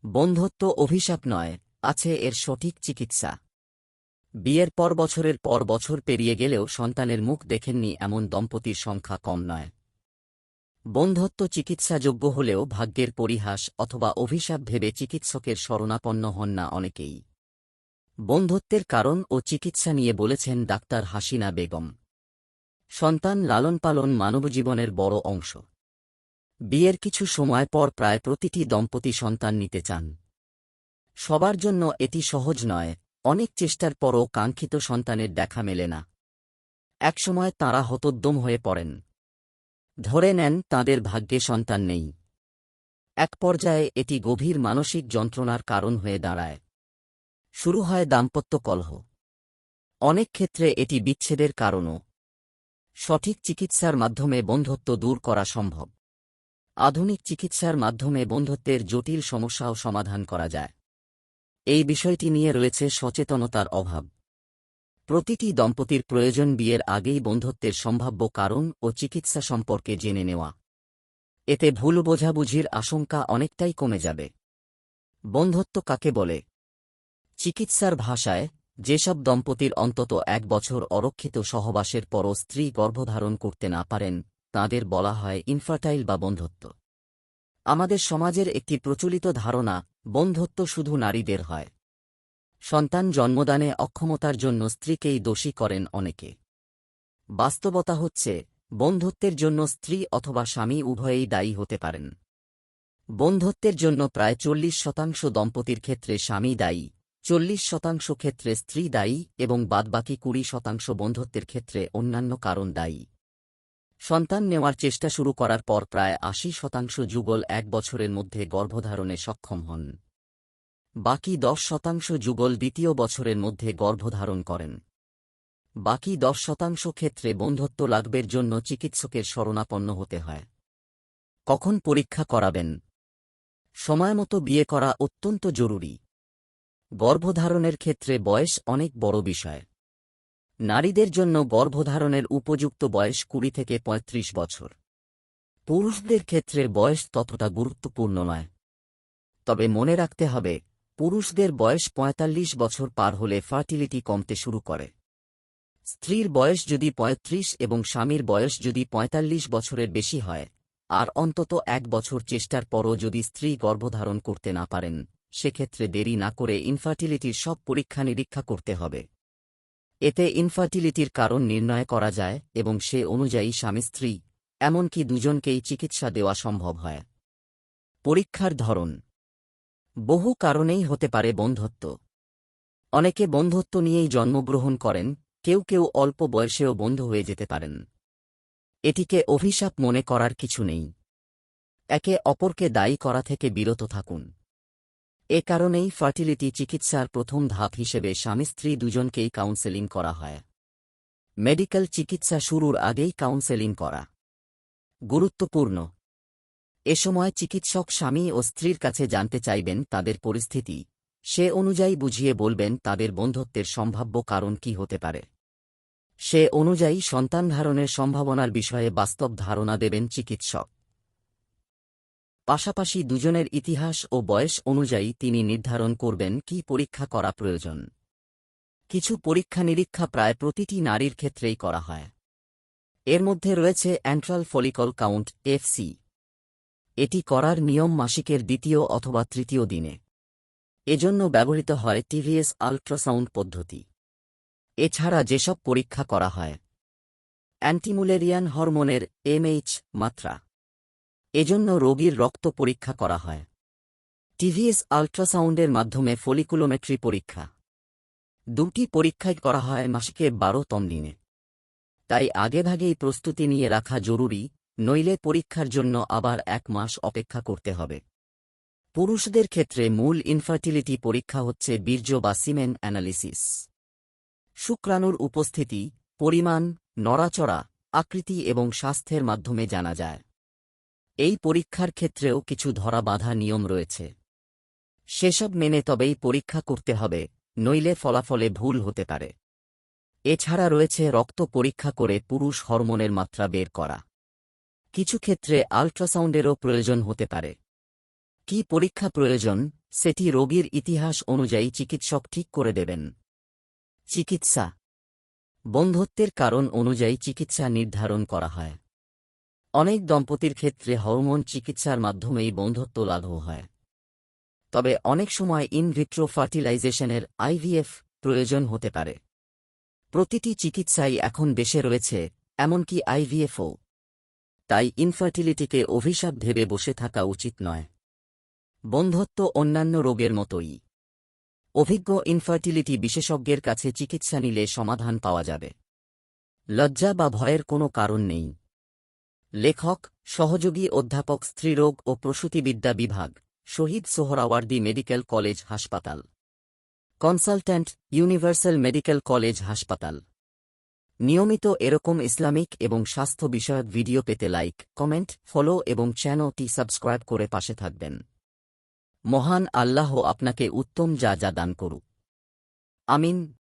বন্ধ্যত্ব অভিশাপ নয়, আছে এর সঠিক চিকিৎসা। বিয়ের পর বছরের পর বছর পেরিয়ে গেলেও সন্তানের মুখ দেখেননি এমন দম্পতির সংখ্যা কম নয়। বন্ধ্যত্ব চিকিৎসাযোগ্য হলেও ভাগ্যের পরিহাস অথবা অভিশাপ ভেবে চিকিৎসকের শরণাপন্ন হন না অনেকেই। বন্ধ্যত্বের কারণ ও চিকিৎসা নিয়ে বলেছেন ডাক্তার হাসিনা বেগম। সন্তান লালন-পালন মানবজীবনের বড় অংশ। বিয়ের কিছু সময় পর প্রায় প্রতিটি দম্পতি সন্তান নিতে চান। সবার জন্য এটি সহজ নয়, অনেক চেষ্টার পরও কাঙ্ক্ষিত সন্তানের দেখা মেলে না। একসময় তাঁরা হতোদ্যম হয়ে পড়েন। ধরে নেন তাঁদের ভাগ্যে সন্তান নেই। এক পর্যায়ে এটি গভীর মানসিক যন্ত্রণার কারণ হয়ে দাঁড়ায়। শুরু হয় দাম্পত্য কলহ। অনেক ক্ষেত্রে এটি বিচ্ছেদের কারণও। সঠিক চিকিৎসার মাধ্যমে বন্ধ্যত্ব দূর করা সম্ভব। আধুনিক চিকিৎসার মাধ্যমে বন্ধ্যত্বের জটিল সমস্যাও সমাধান করা যায়। এই বিষয়টি নিয়ে রয়েছে সচেতনতার অভাব। প্রতিটি দম্পতির প্রয়োজন বিয়ের আগেই বন্ধ্যত্বের সম্ভাব্য কারণ ও চিকিৎসা সম্পর্কে জেনে নেওয়া। এতে ভুল বোঝাবুঝির আশঙ্কা অনেকটাই কমে যাবে। বন্ধ্যত্ব কাকে বলে? চিকিৎসার ভাষায়, যেসব দম্পতির অন্তত 1 বছর অরক্ষিত সহবাসের পরও স্ত্রী গর্ভধারণ করতে না পারেন, তাঁদের বলা হয় ইনফার্টাইল বা বন্ধ্যত্ব। আমাদের সমাজের একটি প্রচলিত ধারণা, বন্ধ্যত্ব শুধু নারীদের হয়। সন্তান জন্মদানে অক্ষমতার জন্য স্ত্রীকেই দোষী করেন অনেকে। বাস্তবতা হচ্ছে, বন্ধ্যত্বের জন্য স্ত্রী অথবা স্বামী উভয়েই দায়ী হতে পারেন। বন্ধ্যত্বের জন্য প্রায় 40% দম্পতির ক্ষেত্রে স্বামী দায়ী, 40% ক্ষেত্রে স্ত্রী দায়ী এবং বাদবাকি 20% বন্ধ্যত্বের ক্ষেত্রে অন্যান্য কারণ দায়ী। সন্তান নেওয়ার চেষ্টা শুরু করার পর প্রায় 80% যুগল 1 বছরের মধ্যে গর্ভধারণে সক্ষম হন। বাকি 10% যুগল দ্বিতীয় বছরের মধ্যে গর্ভধারণ করেন। বাকি 10% ক্ষেত্রে বন্ধ্যত্ব লাঘবের জন্য চিকিৎসকের শরণাপন্ন হতে হয়। কখন পরীক্ষা করাবেন? সময়মতো বিয়ে করা অত্যন্ত জরুরি। গর্ভধারণের ক্ষেত্রে বয়স অনেক বড় বিষয়। নারীদের জন্য গর্ভধারণের উপযুক্ত বয়স 20 থেকে 35 বছর। পুরুষদের ক্ষেত্রে বয়স ততটা গুরুত্বপূর্ণ নয়। তবে মনে রাখতে হবে, পুরুষদের বয়স 45 বছর পার হলে ফার্টিলিটি কমতে শুরু করে। স্ত্রীর বয়স যদি 35 এবং স্বামীর বয়স যদি 45 বছরের বেশি হয়, আর অন্তত 1 বছর চেষ্টার পরও যদি স্ত্রী গর্ভধারণ করতে না পারেন, সেক্ষেত্রে দেরি না করে ইনফার্টিলিটির সব পরীক্ষা নিরীক্ষা করতে হবে। এতে ইনফার্টিলিটির কারণ নির্ণয় করা যায় এবং সে অনুযায়ী স্বামী স্ত্রী, এমনকি দুজনকেই চিকিৎসা দেওয়া সম্ভব হয়। পরীক্ষার ধরন বহু কারণেই হতে পারে বন্ধ্যত্ব। অনেকে বন্ধ্যত্ব নিয়েই জন্মগ্রহণ করেন, কেউ কেউ অল্প বয়সেও বন্ধ্য হয়ে যেতে পারেন। এটিকে অভিশাপ মনে করার কিছু নেই। একে অপরকে দায়ী করা থেকে বিরত থাকুন। এ কারণেই ফার্টিলিটি চিকিৎসার প্রথম ধাপ হিসেবে স্বামী স্ত্রী দুজনকেই কাউন্সেলিং করা হয়। মেডিকেল চিকিৎসা শুরুর আগেই কাউন্সেলিং করা গুরুত্বপূর্ণ। এ সময় চিকিৎসক স্বামী ও স্ত্রীর কাছে জানতে চাইবেন তাদের পরিস্থিতি, সে অনুযায়ী বুঝিয়ে বলবেন তাদের বন্ধ্যত্বের সম্ভাব্য কারণ কী হতে পারে। সে অনুযায়ী সন্তান ধারণের সম্ভাবনার বিষয়ে বাস্তব ধারণা দেবেন চিকিৎসক। পাশাপাশি দুজনের ইতিহাস ও বয়স অনুযায়ী তিনি নির্ধারণ করবেন কী পরীক্ষা করা প্রয়োজন। কিছু পরীক্ষা নিরীক্ষা প্রায় প্রতিটি নারীর ক্ষেত্রেই করা হয়। এর মধ্যে রয়েছে অ্যান্ট্রাল ফলিকল কাউন্ট (FC). এটি করার নিয়ম মাসিকের 2য় অথবা 3য় দিনে। এজন্য ব্যবহৃত হয় টিভিএস আল্ট্রাসাউন্ড পদ্ধতি। এছাড়া যেসব পরীক্ষা করা হয়, অ্যান্টিমুলেরিয়ান হরমোনের MH মাত্রা। এজন্য রোগীর রক্ত পরীক্ষা করা হয়। টিভিএস আল্ট্রাসাউন্ডের মাধ্যমে ফলিকুলোমেট্রি পরীক্ষা। দুটি পরীক্ষাই করা হয় মাসিকের 12তম দিনে। তাই আগেভাগেই প্রস্তুতি নিয়ে রাখা জরুরি, নইলে পরীক্ষার জন্য আবার 1 মাস অপেক্ষা করতে হবে। পুরুষদের ক্ষেত্রে মূল ইনফার্টিলিটি পরীক্ষা হচ্ছে বীর্য বা সিমেন অ্যানালিসিস। শুক্রাণুর উপস্থিতি, পরিমাণ, নড়াচড়া, আকৃতি এবং স্বাস্থ্যের মাধ্যমে জানা যায়। এই পরীক্ষার ক্ষেত্রেও কিছু ধরাবাঁধা নিয়ম রয়েছে। সেসব মেনে তবেই পরীক্ষা করতে হবে, নইলে ফলাফলে ভুল হতে পারে। এছাড়া রয়েছে রক্ত পরীক্ষা করে পুরুষ হরমোনের মাত্রা বের করা। কিছু ক্ষেত্রে আল্ট্রাসাউন্ডেরও প্রয়োজন হতে পারে। কি পরীক্ষা প্রয়োজন, সেটি রোগীর ইতিহাস অনুযায়ী চিকিৎসক ঠিক করে দেবেন। চিকিৎসা। বন্ধ্যত্বের কারণ অনুযায়ী চিকিৎসা নির্ধারণ করা হয়। অনেক দম্পতির ক্ষেত্রে হরমোন চিকিৎসার মাধ্যমেই বন্ধ্যত্ব লাঘব হয়। তবে অনেক সময় ইন ভিট্রো ফার্টিলাইজেশনের আইভিএফ প্রয়োজন হতে পারে। প্রতিটি চিকিৎসাই এখন দেশে রয়েছে, এমনকি আইভিএফও। তাই ইনফার্টিলিটিকে অভিশাপ ভেবে বসে থাকা উচিত নয়। বন্ধ্যত্ব অন্যান্য রোগের মতোই। অভিজ্ঞ ইনফার্টিলিটি বিশেষজ্ঞের কাছে চিকিৎসা নিলে সমাধান পাওয়া যাবে। লজ্জা বা ভয়ের কোনো কারণ নেই। লেখক, সহযোগী অধ্যাপক, স্ত্রীরোগ ও প্রসূতিবিদ্যা বিভাগ, শহীদ সোহরাওয়ার্দী মেডিকেল কলেজ হাসপাতাল। কনসালট্যান্ট, ইউনিভার্সাল মেডিকেল কলেজ হাসপাতাল। নিয়মিত এরকম ইসলামিক এবং স্বাস্থ্য বিষয়ক ভিডিও পেতে লাইক, কমেন্ট, ফলো এবং চ্যানেলটি সাবস্ক্রাইব করে পাশে থাকবেন। মহান আল্লাহ আপনাকে উত্তম যা দান করুক। আমিন।